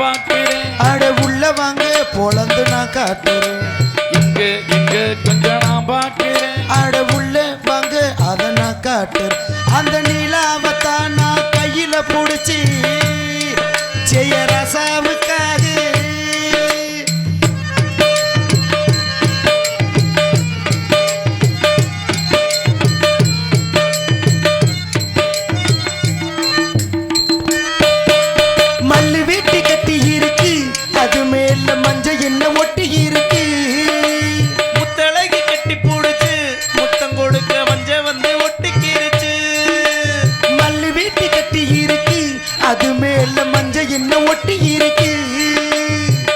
பாக்குறேன். அட உள்ள வாங்க பொழந்து நான் காட்டுறேன். இங்க இங்க கொஞ்சம் நான் பாக்குறேன். அட உள்ள வாங்க அத நான் காட்டுறேன். அந்த நிலாவத்தான் நான் கையில புடிச்சு செய்ய ரசாவுக்காக மல்லு வெட்டி கட்டி இருக்கு. அது மேல மஞ்ச என்ன ஒட்டி இருக்கு. முத்தழகி கட்டி பூடிச்சு முத்தம் கொடுக்க மஞ்ச வந்து ஒட்டிக்கிருச்சு. மல்லு வெட்டி கட்டி இருக்கு. அது மேல மஞ்ச என்ன ஒட்டி இருக்கு.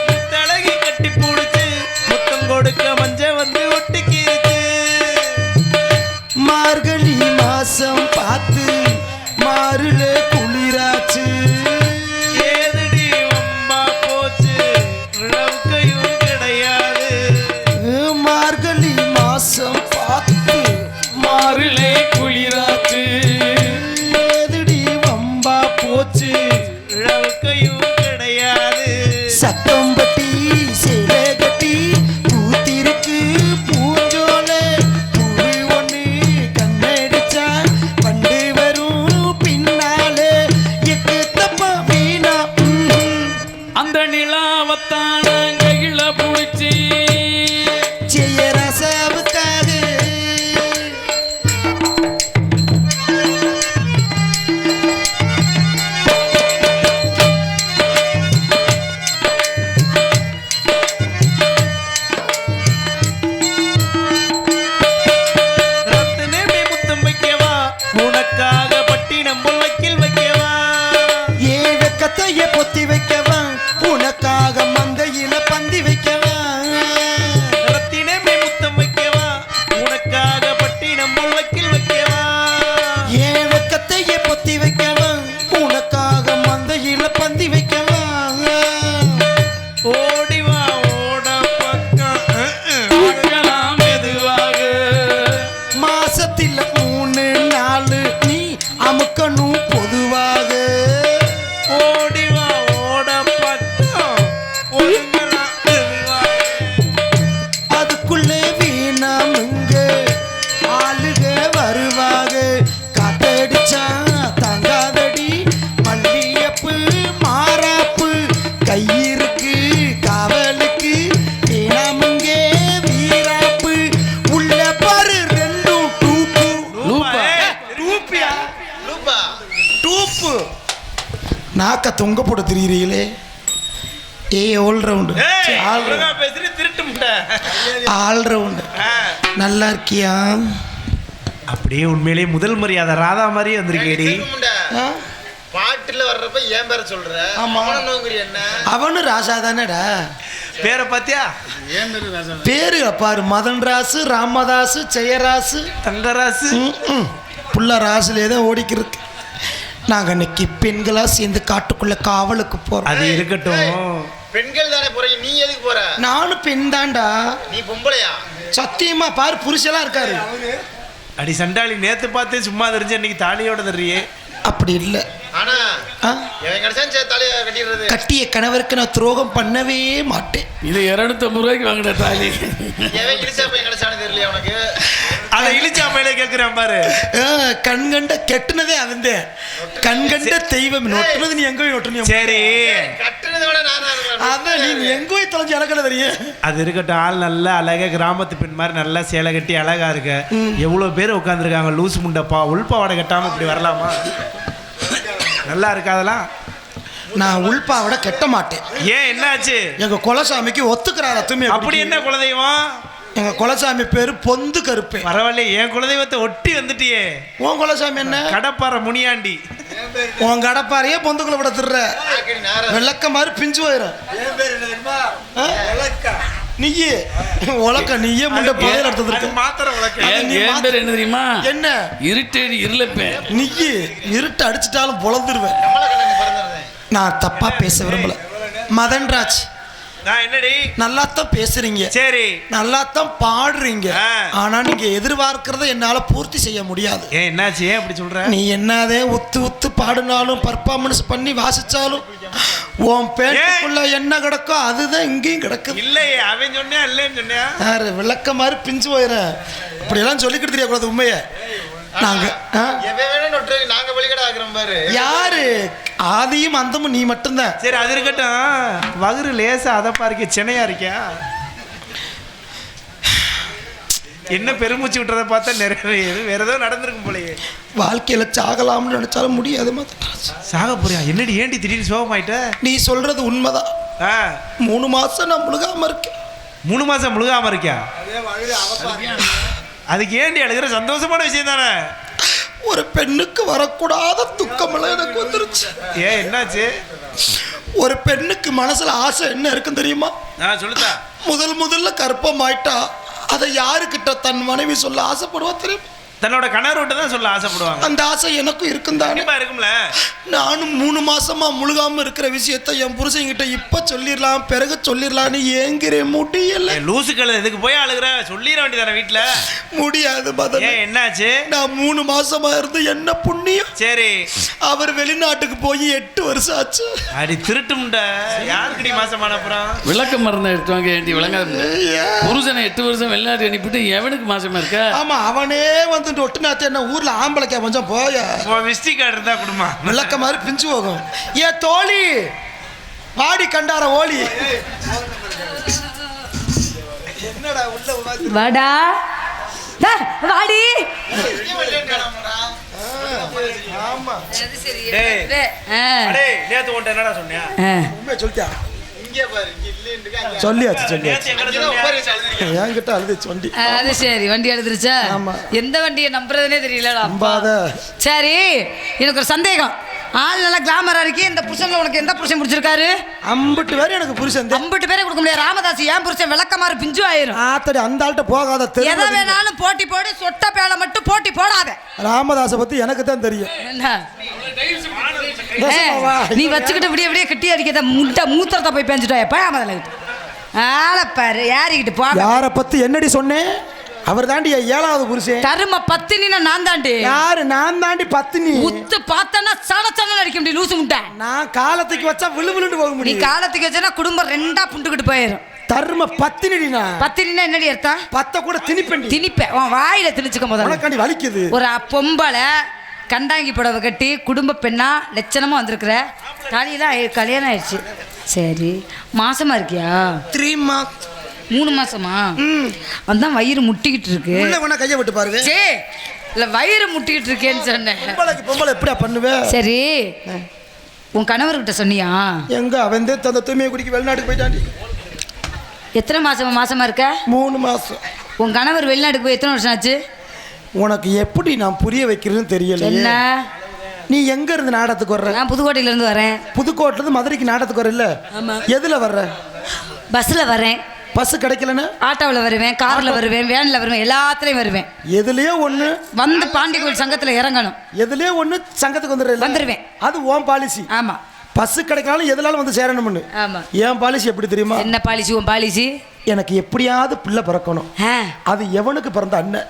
முத்தழகி கட்டி பூடிச்சு முத்தம் கொடுக்க மஞ்ச வந்து ஒட்டிக்கிருச்சு. மார்கழி மாசம் பார்த்து மாறுல குளிராச்சு. ஏதடி வம்பா போச்சு ரவுக்கையும் கிடையாது. மார்கழி மாசம் பார்த்து மாறுலே குளிராச்சு. ஏதடி வம்பா போச்சு. ரவுக்கையும் கிடையாது. சத்தம் பட்டி சேலை கட்டி பூத்திருக்கு பூஞ்சோல. பூவி ஒண்ணு கண்ணடிச்சா பண்டு வரும் பின்னாலே. எக்கு தப்பா வீணா அந்த நிலாவத்தான கையில புடிச்சு செய்ய ரசாவுக்காக. ரத்தினமே முத்தம் வைக்கவா உனக்காக பட்டினம் வைக்கில் வைக்கவா. ஏ வெக்கத்தைய பொத்தி வைக்கவா உனக்காக மந்தையில பந்தி வைக்கவா. ரத்தினமே முத்தம் வைக்கவா உனக்காக பட்டினம் வைக்கில் வைக்கவா. ஏ வெக்கத்தைய பொத்தி வைக்கவா உனக்காக மந்தையில பந்தி வைக்கவா. ஓடிவா ஓட பக்கம் பார்க்கலாம் மெதுவாக. மாசத்தில 3 நாள் நீ அமுக்கணும் பொதுவாக. ஓடிவா ஓட பக்கம் ஒழுங்கலாம் மெதுவாக. அதுக்குள்ளே வீணாமுங்க ஆளுக வருவாக. காத்தடிச்சா தங்காதடி மல்லியப்பு மாறாப்பு. கையிருக்கு காவலுக்கு வீணாமுங்க வீராப்பு. உள்ள பாரு ரெண்டும் டூப்பு. லூப்பா? டூப்பியா? டூப்பு. நாக்க தொங்க போட்டு திரிகிறீங்களே. ஆல்ரவுண்டு ஏய், ஒழுங்கா பேசுறீ, திருட்டு முட்டை. ஆல்ரவுண்டு. நல்லா இருக்கியா? அப்படியே உண்மையிலேயே முதல் மரியாதை ராதா மாதிரியே வந்திருக்கேடி. ஆ? பாட்டுல வர்றப்ப ஏன் பேர சொல்ற? ஆமா. நோங்குறி என்ன? அவனு ராசா தானேடா. பேரை பாத்தியா? பேரு பாரு, மதன் ராசு, ராமதாசு, ஜெயராசு, தங்கராசு. புள்ள ராசுல ஏதோ ஓடிக்கிருக்கு. நாங்க இன்னைக்கு பெண்களா சேர்ந்து காட்டுக்குள்ள காவலுக்கு போறோம். அது இருக்கட்டும். பெண்கள் தானே போறீங்க, நீ எதுக்கு போற? நானும் பெண் தான்டா. நீ பொம்பளையா? சத்தியமா பாரு, புருஷெல்லாம் இருக்காரு. அடி சண்டாளி, நேத்து பார்த்து சும்மா தெரிஞ்ச இன்னைக்கு தாலியோட தர்றியே. அப்படி இல்லை. ஆனா ஆ? எவன் கிடைச்சா தலைய கட்டிடுறது. கட்டிய கணவருக்கு நான் துரோகம் பண்ணவே மாட்டேன். இது 250 ரூபாய்க்கு வாங்கின தாலி. எவன் கிழிச்சா பையன் கிடைச்சானு தெரியல உனக்கு. அதை இழிச்சா மேலே கேட்கிறேன் பாரு. கண்கண்ட கெட்டுனதே அவந்தே. கண்கண்ட தெய்வம் நொட்டுனது. நீ எங்க போய் நொட்டுனியா? சரி, கட்டுனதை விட அதான் நீ எங்க போய் தொலைஞ்சு எனக்கு தெரியும். அது இருக்கட்டும். ஆள் நல்லா அழகா கிராமத்து பெண் மாதிரி நல்லா சேலை கட்டி அழகா இருக்க. எவ்வளவு பேர் உட்காந்துருக்காங்க லூசு முண்டப்பா. உள்பாவாடை கட்டாம இப்படி வரலாமா? நல்லா இருக்காதெல்லாம். நான் உள்பாவோட கெட்ட மாட்டேன். ஏன், என்னாச்சு? எங்க குலசாமிக்கு ஒத்துக்கிறாரா தும்மி? அப்படி என்ன குலதெய்வம்? எங்க குலசாமி பேரு பொந்து கருப்பே. பரவாயில்ல, என் குலதெய்வத்தை ஒட்டி வந்துட்டியே. உன் குலசாமி என்ன? கடப்பாறை முனியாண்டி. உன் கடப்பாறையே பொந்துக்குள்ள விட திருற விளக்க மாதிரி பிஞ்சு போயிடும். நீயே உலக்க நீயே முண்டை புதையல் எடுத்து மாத்திர உலக்க. என் பேர் என்ன தெரியுமா? என்ன? இருட்டேடி இருளப்பேன். நீயே இருட்டு அடிச்சிட்டாலும் பொழந்துருவேன். நான் தப்பா பேச விரும்பல. மதன்ராஜ் நான் என்னடி நல்லாத்தான் பேசுறீங்க, சரி நல்லாத்தான் பாடுறீங்க. ஆ. ஆனா நீங்க எதிர்பார்க்கறத என்னால பூர்த்தி செய்ய முடியாது. ஏன் என்னாச்சு, ஏன் அப்படி சொல்ற? நீ என்னதே உத்து பாடினாலும் பர்ஃபார்மன்ஸ் பண்ணி வாசிச்சாலும் உன் பேட்டுக்குள்ள என்ன கிடக்கோ அதுதான் இங்கேயும் கிடக்குது. இல்லையே, அவன் சொன்னே இல்லைன்னு சொன்னியா? யாரு விளக்க மாதிரி பிஞ்சு போயிடுறேன். இப்படியெல்லாம் சொல்லிக்கிட்டு தெரியக்கூடாது உண்மையை. நாங்க நாங்க வழிகடை ஆக்குறோம் பாரு. யாரு ஆதியும் அந்தமும் நீ மட்டும்தான். சரி அது இருக்கட்டும், வகுறு லேசா அதப்பா இருக்க சென்னையா இருக்கியா? என்ன பெருமூச்சு விட்டுறத பார்த்தா நிறைய வேற ஏதோ நடந்திருக்கும் போலயே. வாழ்க்கையில சாகலாம்னு நினைச்சாலும் முடியாது. சாக போறியா? என்னடி ஏண்டி திடீர்னு சோகமாயிட்ட? நீ சொல்றது உண்மைதான். 3 மாசம் நான் முழுகாம இருக்கேன். 3 மாசம் முழுகாம இருக்கியா? அதுக்கு ஏண்டி அழுகிற? சந்தோஷமான விஷயம் தானே. ஒரு பெண்ணுக்கு வரக்கூடாத துக்கமெல்லாம் எனக்கு வந்துருச்சு. ஏன் என்னாச்சு? ஒரு பெண்ணுக்கு மனசுல ஆசை என்ன இருக்குன்னு தெரியுமா? நான் சொல்லுதா, முதல்ல கர்ப்பமாயிட்டா அதை யாருக்கிட்ட தன் மனைவி சொல்ல ஆசைப்படுவா தெரியுமா? தன்னோட கணவர்கிட்ட தான் சொல்ல ஆசைப்படுவாங்க. அந்த ஆசை எனக்கும் இருக்கும் தானே. இருக்கும்ல. நானும் 3 மாசமா முழுகாம இருக்கிற விஷயத்தை என் புருஷன்கிட்ட இப்ப சொல்லிடலாம் பிறகு சொல்லிடலான்னு ஏங்கிறேன். முடியல. லூசுக்கள் எதுக்கு போய் அழுகுற? சொல்லிட வேண்டியதானே வீட்டுல. முடியாது பதம். ஏன் என்னாச்சு? நான் 3 மாசமா இருந்து என்ன புண்ணியம். சரி, அவர் வெளிநாட்டுக்கு போய் 8 வருஷம் ஆச்சு. அடி திருட்டும்ட. யாருக்குடி மாசமான அப்புறம்? விளக்க மருந்தை எடுத்துவாங்க. ஏண்டி விளங்காது? புருஷனை 8 வருஷம் வெளிநாட்டு அனுப்பிட்டு எவனுக்கு மாசமா இருக்க? ஆமா, அவனே வந்து ஒட்டுனாச்சு. என்ன ஊர்ல ஆம்பளைக்கா கொஞ்சம் போய விஸ்டி கார்டு இருந்தா குடும்பம் விளக்க மாதிரி பிஞ்சு போகும். ஏ தோழி வாடி கண்டார ஓலி. என்னடா உள்ள வாடா வாடி. ஆமா நேத்து உன்ட்ட என்னடா சொன்னியா? உண்மையை சொல்லிட்டியா? இங்கே பாரு, இங்க இல்லைன்னு சொல்லியாச்சு. என்கிட்ட அழுதுச்சு வண்டி. அது சரி, வண்டி எடுத்துருச்சா? ஆமா. எந்த வண்டியை நம்புறதுனே தெரியலடா. நம்பாத. சரி, எனக்கு ஒரு சந்தேகம். ஆள் நல்லா கிளாமரா இருக்கு. இந்த புருஷன்ல உனக்கு எந்த புருஷன் பிடிச்சிருக்காரு? 50 பேர் எனக்கு புருஷன். 50 பேரை கொடுக்க முடியாது. ராமதாஸ் ஏன் புருஷன் விளக்கமாறு பிஞ்சு ஆயிரும். ஆத்தடி அந்த ஆள்கிட்ட போகாத. எதை வேணாலும் போட்டி போடு, சொட்ட பேலை மட்டும் போட்டி போடாத. ராமதாஸை பத்தி எனக்கு தான் தெரியும். என்ன நீ வச்சுக்கிட்டு விடிய விடிய கட்டி அடிக்கிறத மூத்திரத்தை போய் பேஞ்சுட்டாய பயாமதில் ஆளப்பாரு. யாரிக்கிட்டு போ. யாரை பத்தி என்னடி சொன்னேன்? அவர் தாண்டி 7வது புருஷன். கரும பத்தினின்னா நான் தாண்டி. யாரு? நான் தாண்டி பத்தினி. உத்து பார்த்தனா சன சன அடிக்க முடியும். லூசு முட்டை. நான் காலத்துக்கு வச்சா விழுவிழுன்னு போக முடியும். நீ காலத்துக்கு வச்சா குடும்பம் 2ஆ புண்டுக்கிட்டு போயிடும். தர்ம பத்தினிடினா. பத்தினின்னா என்னடி அர்த்தம்? 10 கூட திணிப்பேன். திணிப்பேன். உன் வாயில திணிச்சுக்க முதல்ல. உனக்காண்டி வலிக்குது. ஒரு பொம்பளை கண்டாங்கி புடவை கட்டி குடும்ப பெண்ணா லட்சணமா வந்திருக்கிற. தாலியெல்லாம் கல்யாணம் ஆயிடுச்சு. சரி, மாசமா இருக்கியா? 3 months. 3 மாசமா? அதான் வயிறு முட்டிக்கிட்டு இருக்கு. உள்ள வேணா கையை விட்டு பாருங்க. சே இல்ல, வயிறு முட்டிக்கிட்டு இருக்கேன்னு சொன்னேன். பொம்பளை எப்படியா பண்ணுவேன்? சரி, உன் கணவர்கிட்ட சொன்னியா? எங்க அவன் தந்த தூய்மையை குடிக்க வெளிநாட்டுக்கு போயிட்டாண்டி. எத்தனை மாசமா இருக்க? 3 மாசம். உன் கணவர் வெளிநாட்டுக்கு போய் எத்தனை வருஷம் ஆச்சு? உனக்கு எப்படி நான் புரிய வைக்கிறதுன்னு தெரியல. என்ன? நீ எங்க இருந்து நாடகத்துக்கு வர்ற? நான் புதுக்கோட்டையில இருந்து வரேன். புதுக்கோட்டையில இருந்து மதுரைக்கு நாடகத்துக்கு வர இல்ல? ஆமா. எதுல வர்ற? பஸ்ல வரேன். பஸ் கிடைக்கலன்னா ஆட்டோவில் வருவேன், கார்ல வருவேன், வேன்ல வருவேன், எல்லாத்துலயும் வருவேன். எதுலயோ ஒண்ணு வந்து பாண்டி கோயில் சங்கத்துல இறங்கணும். எதுலயோ ஒண்ணு சங்கத்துக்கு வந்துருவேன். அது உன் பாலிசி. ஆமா. பஸ் கிடைக்கனாலும் எதுனாலும் வந்து சேரணும்னு. ஆமா. என் பாலிசி எப்படி தெரியுமா? என்ன பாலிசி? உன் பாலிசி? எனக்கு எப்படியாவது பிள்ளை பிறக்கணும். அது எவனுக்கு பிறந்த அண்ணன்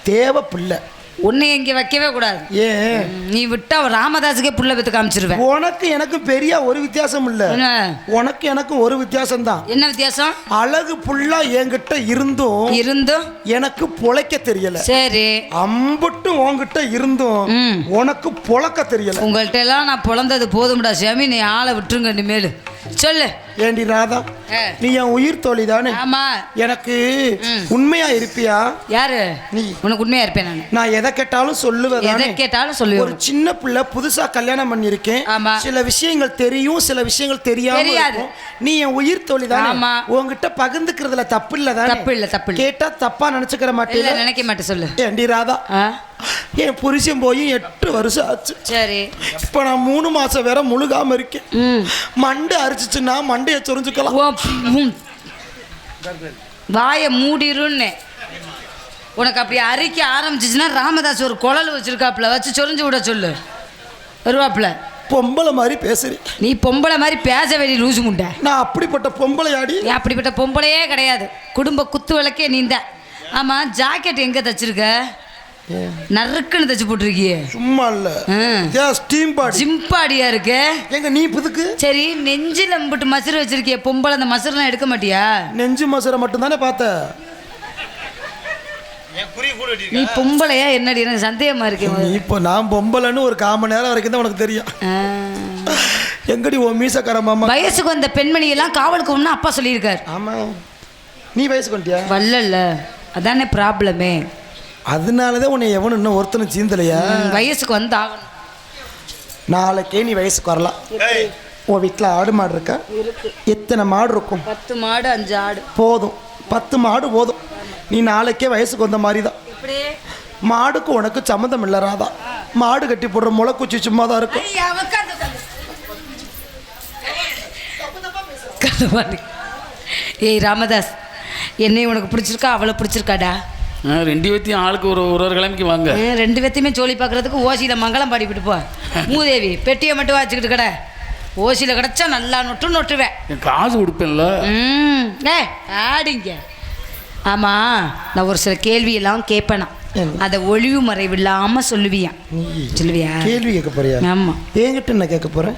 தேவை பிள்ளை. உன்னை இங்க வைக்கவே கூடாது. ஏன்? நீ விட்டா ராமதாஸுக்கே புள்ள பெத்து காமிச்சிருவேன். உனக்கு எனக்கு பெரிய ஒரு வித்தியாசம் இல்ல. உனக்கு எனக்கு ஒரு வித்தியாசம் தான். என்ன வித்தியாசம்? அழகு புள்ளா என்கிட்ட இருந்தும் எனக்கு பொழைக்க தெரியல. சரி, அம்புட்டும் உன்கிட்ட இருந்தும் உனக்கு பொழக்க தெரியல. உங்கள்கிட்ட எல்லாம் நான் பொழந்தது போதும்டா சாமி. நீ ஆளை விட்டுருங்க. நீ மேலு சொல்லு. ஏண்டி ராதா, நீ என் உயிர் தோழி தானே? ஆமா. எனக்கு உண்மையா இருப்பியா? யாரு நீ? உனக்கு உண்மையா இருப்பேன் நான். நான் எதை கேட்டாலும் சொல்லுவேன். எதை கேட்டாலும் சொல்லுவேன். ஒரு சின்ன பிள்ளை புதுசா கல்யாணம் பண்ணிருக்கேன். ஆமா. சில விஷயங்கள் தெரியும், சில விஷயங்கள் தெரியாது. நீ என் உயிர் தோழி தானே? ஆமா. உன்கிட்ட பகிர்ந்துக்கிறதுல தப்பு இல்ல தானே? தப்பு இல்ல. கேட்டா தப்பா நினைச்சுக்கிற மாட்டேன். நினைக்க மாட்டேன். சொல்லு. ஏண்டி ராதா, என் புருஷன் போய் 8 வருஷம் ஆச்சு. சரி, இப்ப நான் 3 மாசம் வேற முழுகாம இருக்கேன். மண்டை அரிச்சிச்சுன்னா மண்டைய சொரிஞ்சுக்கலாம். வாய மூடிருன்னு. உனக்கு அப்படி அரிக்க ஆரம்பிச்சிச்சுன்னா ராமதாஸ் ஒரு குழல் வச்சிருக்காப்புல, வச்சு சொரிஞ்சு விட சொல்லு. வருவாப்புல. பொம்பளை மாதிரி பேசுறேன். நீ பொம்பளை மாதிரி பேச வேண்டிய லூசு முண்டை. நான் அப்படிப்பட்ட பொம்பளையாடி? அப்படிப்பட்ட பொம்பளையே கிடையாது. குடும்ப குத்து விளக்கே நீந்தான். ஆமாம், ஜாக்கெட் எங்கே தச்சிருக்க? நறுக்குன்னு தச்சு போட்டிருக்கியே. சும்மா இல்ல, ஸ்டீம் பாடி ஜிம்பாடியா இருக்கு. எங்க நீ புதுக்கு? சரி, நெஞ்சில் அம்பிட்டு மசுறு வச்சிருக்கிய பொம்பளை, அந்த மசுரெல்லாம் எடுக்க மாட்டியா? நெஞ்சு மசுரை மட்டும் தானே பார்த்த. நீ பொம்பளையா என்னடி? எனக்கு சந்தேகமா இருக்கு. இப்போ நான் பொம்பளைன்னு ஒரு 1/4 மணி நேரம் வரைக்கும் தான் உனக்கு தெரியும். எங்கடி ஓ மீசக்கார மாமா? வயசுக்கு வந்த பெண்மணி எல்லாம் காவலுக்கு ஒண்ணு அப்பா சொல்லியிருக்காரு. ஆமா, நீ வயசுக்கு வந்துட்டியா? வரல, அதானே ப்ராப்ளமே. அதனாலதான் உன்னை எவனும் இன்னும் ஒருத்தனும் சீந்தலையா? வயசுக்கு வந்து ஆகணும். நாளைக்கே நீ வயசுக்கு வரலாம். உன் வீட்டில் ஆடு மாடு இருக்கா? எத்தனை மாடு இருக்கும்? 10 மாடு 5 ஆடு போதும். 10 மாடு போதும். நீ நாளைக்கே வயசுக்கு வந்த மாதிரி தான். மாடுக்கு உனக்கு சம்மந்தம் இல்லை ராதா. மாடு கட்டி போடுற முளைக்குச்சி சும்மா தான் இருக்கும். ஏய் ராமதாஸ், என்னை உனக்கு பிடிச்சிருக்கா அவளை பிடிச்சிருக்காடா? 2 பேத்தையும் ஆளுக்கு ஒரு கிழமைக்கு வாங்க. 2 பேத்தையுமே ஜோலி பார்க்கறதுக்கு ஓசியில் மங்களம் பாடிவிட்டு போ. மூதேவி பெட்டியை மட்டும் வச்சுக்கிட்டு கடை. ஓசியில் கிடச்சா நல்லா நொட்டுவேன். காசு கொடுப்பேன்ல. ஏ ஆடிங்க. ஆமாம், நான் ஒரு சில கேள்வியெல்லாம் கேட்பேனா, அதை ஒளிவு மறைவு இல்லாமல் சொல்லுவியான். சொல்லுவியா? கேள்வி கேட்க போறியா? ஆமாம். என்கிட்ட என்ன கேட்க போகிறேன்?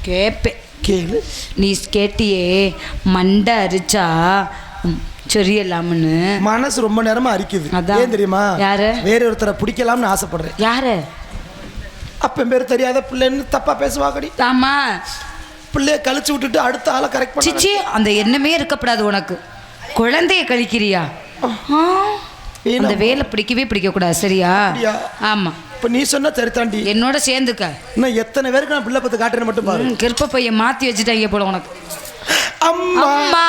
கேட்பேன். கேளு. நீ கேட்டியே மண்டை அரிச்சா சொரியலாம்னு. மனசு ரொம்ப நேரமா அரிக்குது. ஏன் தெரியுமா? யாரு? வேற ஒருத்தரை பிடிக்கலாம்னு ஆசைப்படுறேன். யாரு? அப்ப பேர் தெரியாத பிள்ளைன்னு தப்பா பேசுவாங்கடி. ஆமா, பிள்ளைய கழிச்சு விட்டுட்டு அடுத்த ஆளை கரெக்ட் பண்ணி. சிச்சி, அந்த எண்ணமே இருக்கப்படாது உனக்கு. குழந்தைய கழிக்கிறியா? அந்த வேலை பிடிக்க கூடாது, சரியா? ஆமா. இப்ப நீ சொன்ன சரித்தாண்டி. என்னோட சேர்ந்துக்க. இன்னும் எத்தனை பேருக்கு நான் பிள்ளை பத்து காட்டுறேன் மட்டும் பாரு. கிருப்ப பையன் மாத்தி வச்சுட்டாங்க போல உனக்கு. அம்மா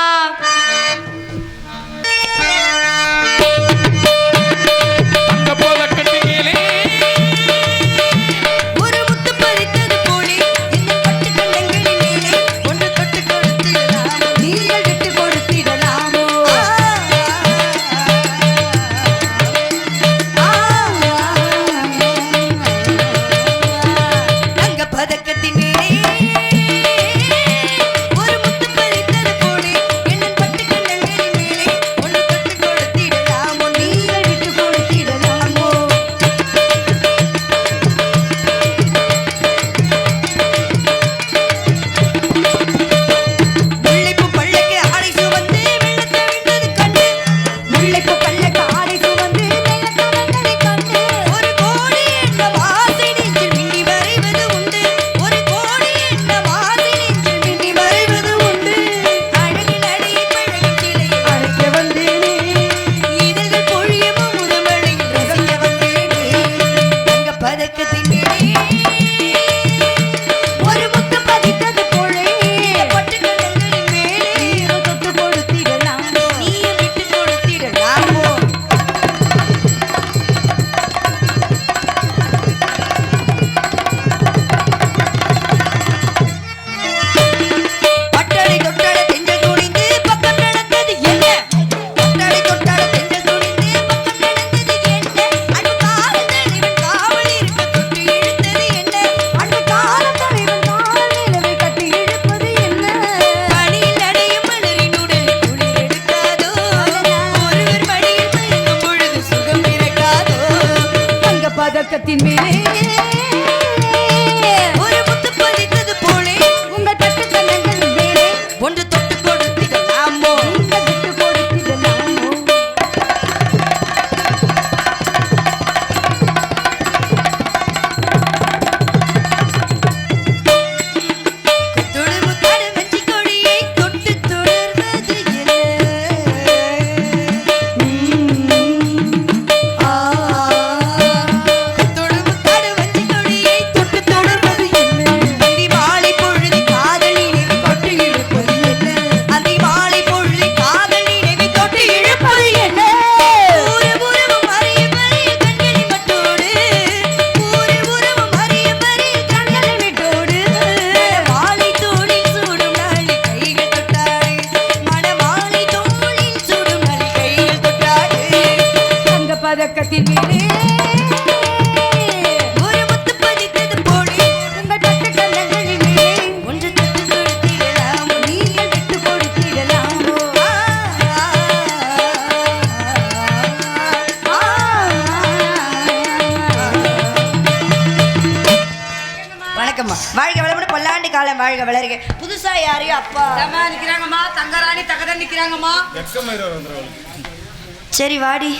வளருங்க. புதுசா யாரையும் அப்பா நிக்கிறாங்கம்மா, தங்கராணி தகதான் நிக்கிறாங்கம்மா. சரி வாடி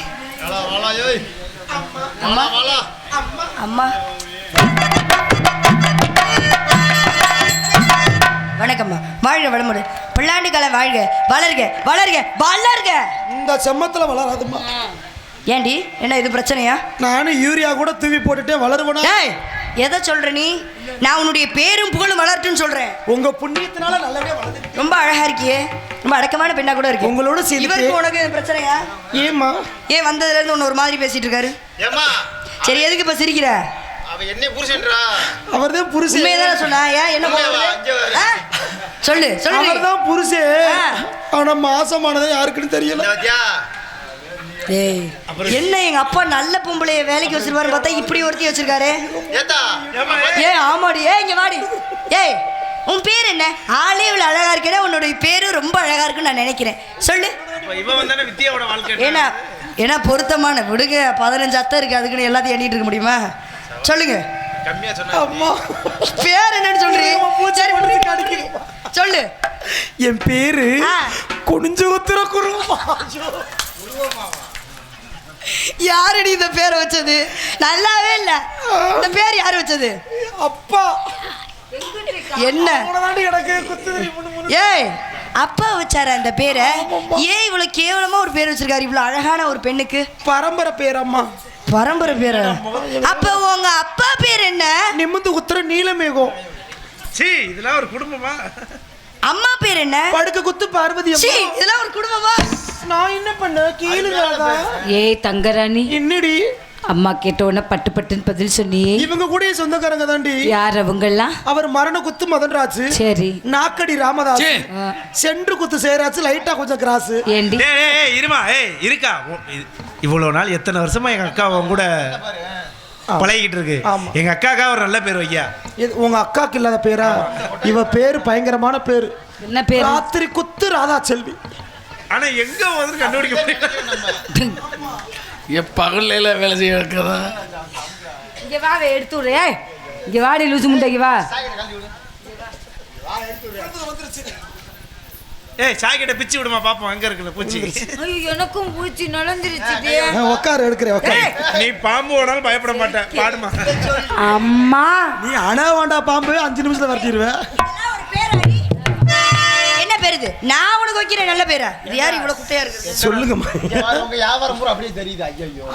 அம்மா. வணக்கம்மா. வாழ்க வளமுடு. பல்லாண்டு காலம் வாழ்க, வளர்க வளர்க வளர்க. இந்த செம்மத்துல வளராதுமா. ஏண்டி என்ன இது பிரச்சனையா? நானும் யூரியா கூட தூவி போட்டுட்டே வளருவனா? டேய் எதை சொல்ற நீ? நான் உன்னுடைய பேரும் புகழும் வளரட்டும்னு சொல்றேன். உங்க புண்ணியத்தினால நல்லாவே வளர்ந்து. ரொம்ப அழகா இருக்கியே, ரொம்ப அடக்கமான பெண்ணா கூட இருக்கு. உங்களோட இவருக்கு உனக்கு பிரச்சனையா? ஏமா ஏன் வந்ததுல இருந்து ஒன்னு ஒரு மாதிரி பேசிட்டு இருக்காரு? ஏமா சரி எதுக்கு இப்ப சிரிக்கிற? அவ என்ன புருஷன்றா? அவர்தான் புருஷன். உண்மையதான் சொன்னா ஏன் என்ன போகுது? சொல்லு சொல்லு. அவர்தான் புருஷன். ஆனா மாசமானதே யாருக்குன்னு தெரியல. ஏய் என்ன எங்க அப்பா நல்ல பொம்பளைய வேலைக்கு வச்சிருவாரு பார்த்தா இப்படி ஒருத்தி வச்சிருக்காரு. ஏய் ஆமாடி. ஏய் இங்க வாடி. ஏய் உன் பேர் என்ன? ஆளே இவ்வளவு அழகா இருக்கே, உன்னோட பேரும் ரொம்ப அழகா இருக்குன்னு நான் நினைக்கிறேன். சொல்லு. ஏன்னா பொருத்தமான விடுங்க. 15 அத்தை இருக்கு, அதுக்குன்னு எல்லாத்தையும் எண்ணிட்டு இருக்க முடியுமா? சொல்லுங்க. அம்மா பேர் என்னன்னு சொல்றீங்க? சொல்லு. என் பேரு குனிஞ்சு உத்திர குருமா. யாரடி இந்த பேரை வச்சது? நல்லாவே இல்ல. இந்த பேர் யாரு வச்சது? அப்பா. என்ன எனக்கு ஏய் அப்பா வச்சார அந்த பேரை? ஏன் இவ்வளவு கேவலமா ஒரு பேர் வச்சிருக்காரு இவ்வளவு அழகான ஒரு பெண்ணுக்கு? பரம்பரை பேர் அம்மா. பரம்பரை பேர? அப்ப உங்க அப்பா பேர் என்ன? நிமிந்து உத்தர நீலமேகம். சீ இதெல்லாம் ஒரு குடும்பமா? அம்மா பேர் என்ன? படுக்க குத்து பார்வதி. சீ இதெல்லாம் ஒரு குடும்பமா? நான் என்ன பண்ண கீழுதாதா? ஏய் தங்கராணி, என்னடி அம்மா கேட்ட உடனே பட்டு பட்டுன்னு பதில் சொன்னியே. இவங்க கூட சொந்தக்காரங்க தாண்டி. யார் அவங்கெல்லாம்? அவர் மரண குத்து மதன்ராஜ், சரி, நாக்கடி ராமதாஸ், சென்று குத்து சேராஜ், லைட்டா கொஞ்சம் கிராஸ். ஏண்டி இருமா. இருக்கா இவ்வளவு நாள் எத்தனை வருஷமா எங்க அக்கா அவங்க கூட பழகிட்டு இருக்கு. எங்க அக்காக்கா ஒரு நல்ல பேர் வையா. உங்க அக்காக்கு இல்லாத பேரா? இவ பேரு பயங்கரமான பேரு. என்ன பேர்? ராத்திரி குத்து ராதா செல்வி. ஆனா எங்க வந்து கண்டுபிடிக்க முடியல. பகல்ல வேலை செய்ய இருக்கிறதா? இங்க வா எடுத்து விடு. இங்க வாடி லூசு முட்டைக்கு வா. ஏய் சாய் கிட்ட பிச்சு விடுமா பாப்போம் அங்க இருக்குல பூச்சி. ஐயோ எனக்கும் பூச்சி நலந்திருச்சுடி. உட்கார் எடுக்கிறேன் உட்கார். நீ பாம்பு ஓடாலும் பயப்பட மாட்டேன். பாடுமா. அம்மா நீ அணா வேண்டா பாம்பு 5 நிமிஷத்துல வரட்டிடுவேன். என்ன பேர் இது? நான் உனக்கு வைக்கிறேன் நல்ல பேரா? இது யார் இவ்வளவு குட்டையா இருக்கு? சொல்லுங்கம்மா. உங்க வியாபாரம் பூரா அப்படியே தெரியுது. ஐயோ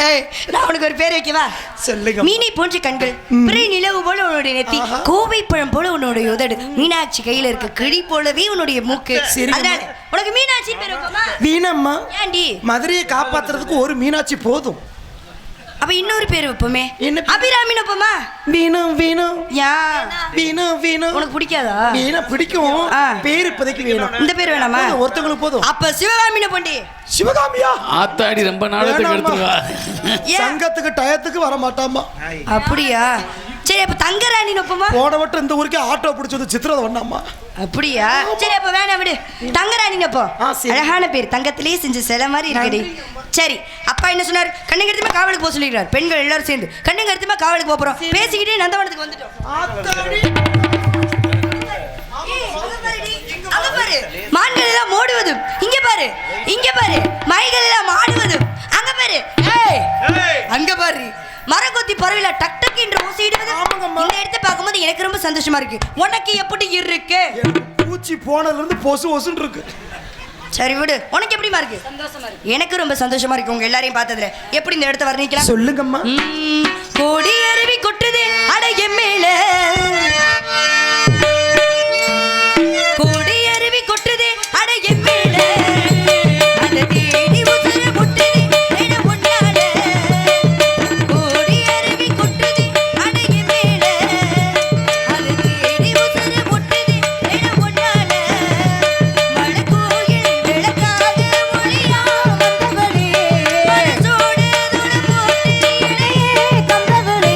ஏய் நான் உனக்கு ஒரு பேர் வைக்கவா? சொல்லுங்க. மீனை போன்ற கண்கள், பிறை நிலவு போல உன்னுடைய நெத்தி, கோவை பழம் போல உன்னுடைய உதடு, மீனாட்சி கையில இருக்க கிளி போலவே உன்னுடைய மூக்கு. அதனால உனக்கு மீனாட்சி பேர் வைப்போமா? வீணம்மா. ஏண்டி? மதுரையை காப்பாத்துறதுக்கு ஒரு மீனாட்சி போதும். அப்ப இன்னொரு பேர் வைப்போமே. என்ன? அபிராமி வைப்போமா? வீணம் வீணம். யா வீணம் வீணம். உனக்கு பிடிக்காதா? வீணா பிடிக்கும். பேர் இப்போதைக்கு வேணும். இந்த பேர் வேணாமா? ஒருத்தங்களுக்கு போதும். அப்ப சிவகாமி போண்டி. சிவகாமியா? ஆத்தாடி ரொம்ப நாளத்துக்கு எடுத்துவா. சங்கத்துக்கு டயத்துக்கு வர மாட்டாமா. அப்படியா? சரி அப்ப தங்கராணி வைப்போமா? போட விட்டு இந்த ஊருக்கு ஆட்டோ பிடிச்சது சித்திரதை வந்தாமா. அப்படியா? சரி அப்ப வேணாம் விடு. தங்கராணி வைப்போ. அழகான பேர், தங்கத்திலேயே செஞ்ச சிலை மாதிரி இருக்குடி. சரி அப்பா என்ன சொன்னார்? கண்ணுங்கருத்துமா காவலுக்கு போக சொல்லிக்கிறார். பெண்கள் எல்லாரும் சேர்ந்து கண்ணுங்கருத்துமா காவலுக்கு போறோம். பேசிக்கிட்டே நந்தவனத்துக்கு வந்துட்டோம். அங்க பாரு மான்கள் எல்லாம் ஓடுவதும், இங்க பாரு இங்க பாரு மயில்கள் எல்லாம் ஆடுவதும், அங்க பாரு அங்க பாரு மரங்கொத்தி பறவையில டக் டக் என்று ஊசிடுவது. இந்த இடத்தை பார்க்கும்போது எனக்கு ரொம்ப சந்தோஷமா இருக்கு. உனக்கு எப்படி இருக்கு? பூச்சி போனதுல இருந்து பொசு பொசுன்னு இருக்கு. சரி விடு. உனக்கு எப்படிமா இருக்கு? சந்தோஷமா இருக்கு. எனக்கு ரொம்ப சந்தோஷமா இருக்கு உங்க எல்லாரையும் பார்த்ததுல. எப்படி இந்த இடத்தை வர்ணிக்கலாம்? சொல்லுங்கம்மா. கோடி அருவி கொட்டுது அடைய மேல, கோடி அருவி கொட்டுது அடைய மேல, அந்த தேடி உசர முட்டுது என முன்னால, கோடி அருவி கொட்டுது அடைய மேல, அந்த தேடி உசர முட்டுது என முன்னால, மலக்கோயில் விளக்காக ஒளியா வந்தவளே, மனசோடு துணை போட்டு இணையே தந்தவளே,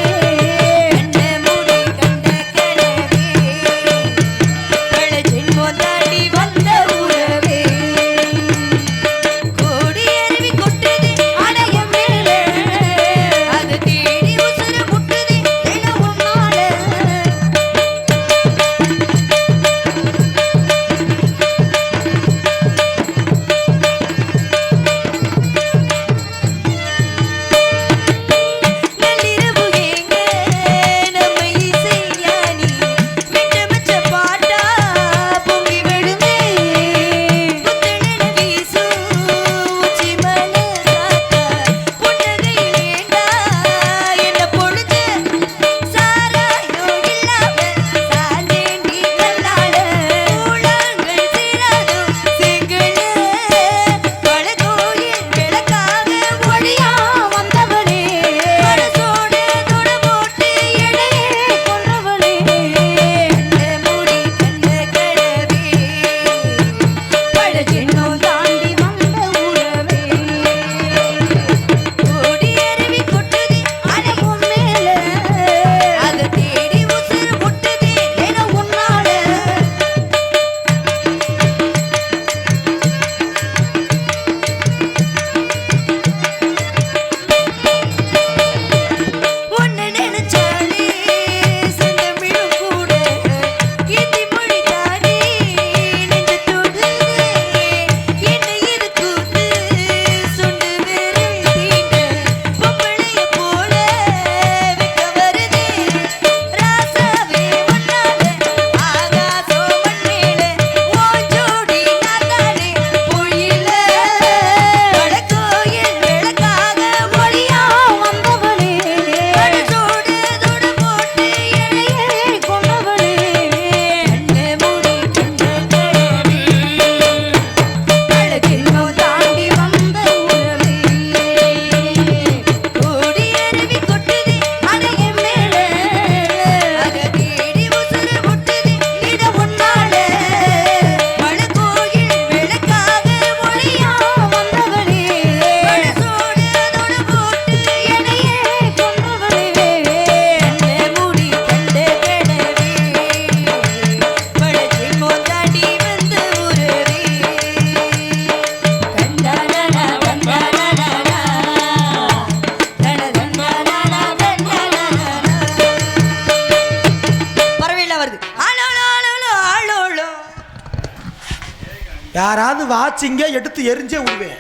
யாராவது வாச்சிங்க எடுத்து எரிஞ்சே விடுவேன்.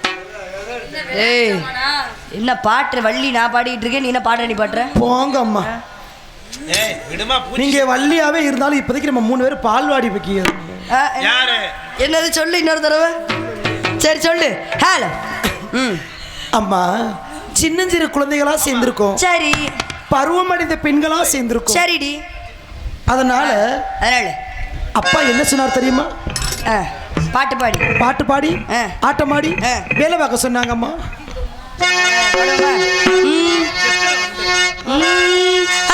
ஏய் என்ன பாட்டு வள்ளி நான் பாடிட்டு இருக்கேன், நீ என்ன பாடுற? நீ பாடுற போங்க அம்மா. ஏய் விடுமா பூச்சி. நீங்க வள்ளியாவே இருந்தாலும் இப்போதைக்கு நம்ம 3 பேரும் பால்வாடி வைக்க. யாரு? என்னது சொல்லு இன்னொரு தடவை. சரி சொல்லு. ஹலோ. அம்மா சின்னஞ்சிறு குழந்தைகளா சேர்ந்திருக்கோம். சரி. பருவமடைந்த பெண்களா சேர்ந்திருக்கோம். சரிடி. அதனால அப்பா என்ன சொன்னார் தெரியுமா? பாட்டு பாடி பாட்டு பாடி ஆட்டமாடி வேலை பார்க்க சொன்னாங்கம்மா.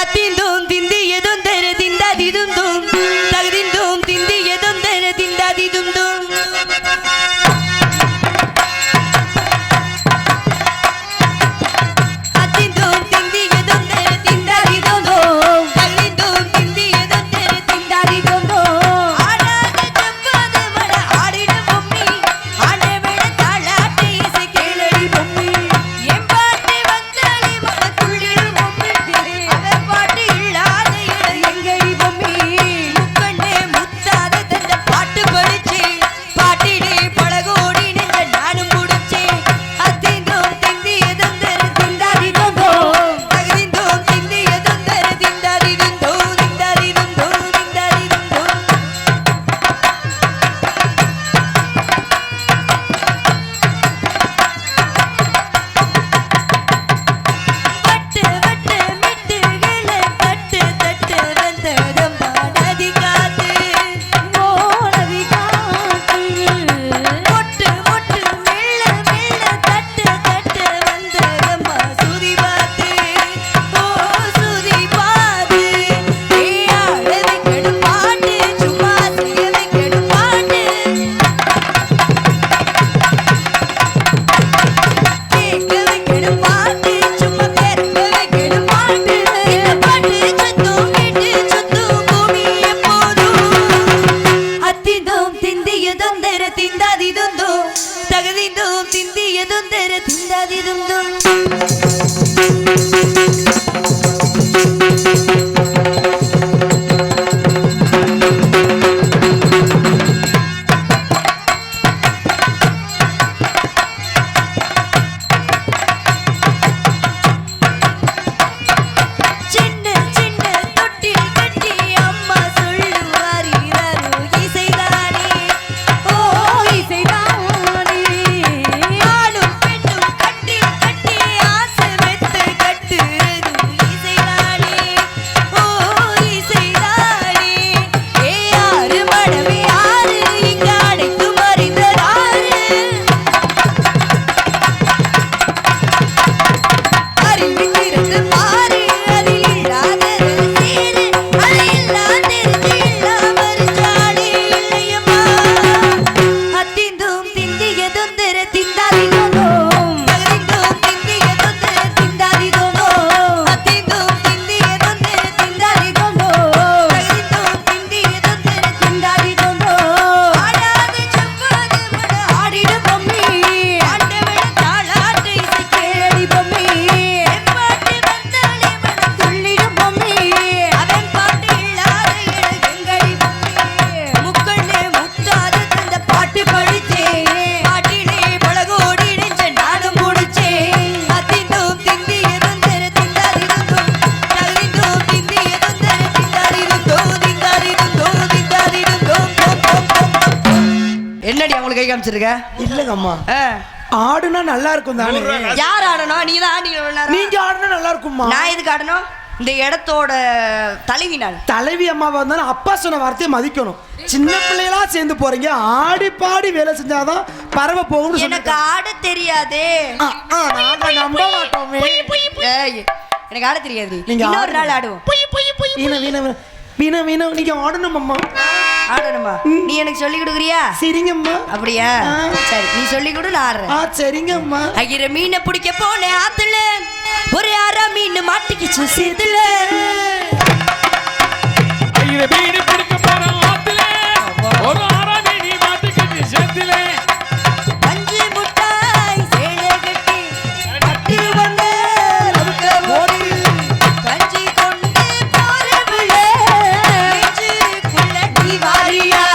அத்திந்தும் திந்தி எதும் தெர திந்தாதி துந்தும் தகுதிந்தும் திந்தி எதும் தெர திந்தாதி துந்தும் அத்திந்தும் திந்தி எதும் தெர திந்தாதி துந்தும் தகுதிந்தும் திந்தி எதும் தெர திந்தாதி துந்தும் ஆடாத செம்பாத மட ஆடிட பொம்மி ஆண்டே விட தாளாட்டு இசை கேளடி பொம்மி என் பாட்டு வந்தாலே மன துள்ளிடும் பொம்மி அவன் பாட்டு இல்லாத இட எங்கடி பொம்மி முக்கண்ணே முத்தாத தந்த பாட்டு படிச்சே பாட்டிலே பழகோடி நின்ற நானும் முடிச்சே அத்திந்தோம் திந்தி எதும் தர திண்டாதி தந்தோ தகுதிந்தோம் திந்தி எதும் தர திண்டாதி தந்தோ திண்டாதி தந்தோ திண்டாதி தந்தோ பட்டு பட்டு மிட்டுகள தட்டு தட்டு வந்ததம் பாடதி காத்து போனதி காத்து மொட்டு மொட்டு மெல்ல மெல்ல தட்டு தட்டு வந்ததம் சுதி பாத்து ஓ சுதி பாத்து ஆடவை கெடு பாட்டு சும்மா செய்யவை கெடு பாட்டு கேட்கவை கெடு பாட்டு சும்மா கேட்கவை கெடு பாட்டு இந்த பாட்டு சுத்தும் வீட்டு சுத்தும் பூமி எப்போதும் அத்திந்தோம் திந்தியதும் தெர திந்தாதி துந்தும் தகுதிந்தோம் திந்தியதும் தெர திந்தாதி துந்தும் சின்ன சின்ன தொட்டில் கட்டி அம்மா சொல்லுவார் இரரு இசைதானே ஓ இசைதானே ஆணும் பெண்ணும் கட்டில் கட்டி ஆசை வைத்து கட்டுறது இசைதானே ஓ இசைதானே ஏ யாரு மடவே யாரு இங்க அடைத்து மறைந்ததாரு அறிந்து திறந்து பாரு அதில் இல்லாதது சேரு அது எல்லாம் தெரிஞ்சு இல்லாமற் ஜாடி இல்லையம்மா அத்திந்தும் திந்தியதும் தெர திந்தாதி தோம் தகுதிந்தும் திந்தியதும் தெர திந்தாதி தோம் அத்திந்தும் திந்தியதும் தெர திந்தாதி தோம் தகுதிந்தும் திந்தியதும் தெர திந்தாதி தோம் ஆடாத செவ்வாது மட ஆடிட பொம்மி ஆண்டவன தாளாட்டு இசை கேளடி பொம்மி என் பாட்டு வந்தாலே மன துள்ளிடும் பொம்மி அவன் பாட்டு இல்லாத இட எங்கடி பொம்மி முக்கண்ணே முத்தாத தந்த பாட்டு படிச்சே பாட்டிலே பழகோடி நெஞ்ச நானும் முடிச்சே அத்திந்தும் திந்தி எதும் தெர திந்தாதி துந்தும் தகுதிந்தும் திந்தி எதும் தெர திந்தாதி துந்தும் திந்தாதி துந்தும் திந்தாதி துந்தும் என்னடி அவங்களுக்கு கை காமிச்சிருக்க? இல்லங்க அம்மா, ஆடுனா நல்லா இருக்கும் தானே. யார் ஆடணும்? நீ தான் ஆடி. நீங்க ஆடுனா நல்லா இருக்கும்மா. நான் எதுக்கு ஆடணும்? இந்த இடத்தோட தலைவி நான். தலைவி அம்மாவா இருந்தாலும் அப்பா சொன்ன வார்த்தையை மதிக்கணும். சின்ன பிள்ளைகளா சேர்ந்து போறீங்க, ஆடி பாடி வேலை செஞ்சாதான் பறவை போகும்னு எனக்கு ஆட தெரியாதே. நாங்க நம்ப மாட்டோமே. ஏய், எனக்கு ஆட தெரியாது. நீங்க இன்னொரு நாள் ஆடுவோம். வீண வீண வீண வீண நீங்க ஆடணும் அம்மா. ஆடணுமா? நீ எனக்கு சொல்லி கொடுக்குறியா? சரிங்கம்மா. அப்படியா? சரி, நீ சொல்லி கொடு, நான் ஆடுறேன். சரிங்கம்மா. ஐயர மீனை பிடிக்க போனேன் ஆத்துல, ஒரு அரை மீன் மாட்டிக்கிச்சு சேத்துல. மீன் பிடிக்க போறோம் ஆத்துல, ஒரு அரை மீன் மாட்டிக்கிச்சு சேத்துல. பஞ்சு முட்டாய் சேலை கட்டி கட்டி வந்த நமக்கு ஓடி கஞ்சி கொண்டு போற பிள்ளை நெஞ்சுக்குள்ள நீ வாரியா.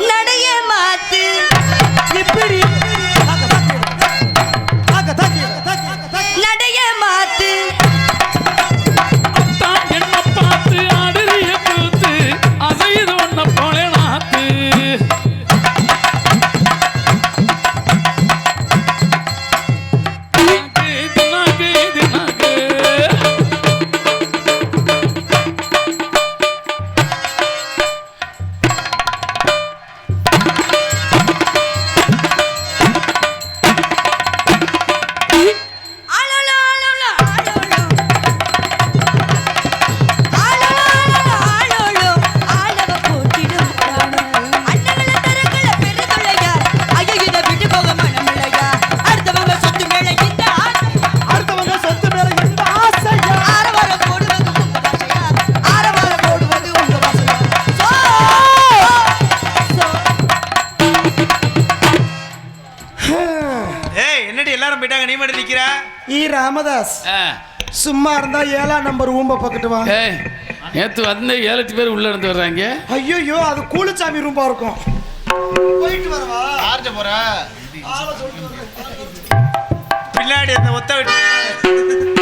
நடைய மாத்து இப்படி நடைய மாத்து அத்தான் என்ன பார்த்து ஆடுறிய கூத்து அசைது ஒன்ன போல நாத்து தினாக்கு தினாக்கு ஆளோலோ ஆளோலோ ஆளோலோ ஆளோலோ ஆளவ போட்டிடும் அண்ணங்கள தரங்கள பெருதுளையா ஐயோ இத விட்டு போக மனமில்லையா அடுத்தவங்க சொத்து மேல இந்த ஆசை அடுத்தவங்க சொத்து மேல இந்த ஆசையா ஆரவாரம் போடுவது உங்க பாஷையா ஆரவாரம் போடுவது உங்க பாஷையா ஏய் என்னடி எல்லாரும் போயிட்டாங்க நீ மட்டும் நிக்கிற ராமதாஸ் ஆ. சும்மா இருந்தா 7ஆம் நம்பர் ஊம்ப பக்கத்து வா. ஏய் நேற்று வந்து 7-8 பேர் உள்ள இருந்து வர்றாங்க. ஐயோ அது கூலிச்சாமி ரூம்பா இருக்கும். போயிட்டு வரவா ஆர்ஜ போற பின்னாடி அந்த ஒத்த விட்டு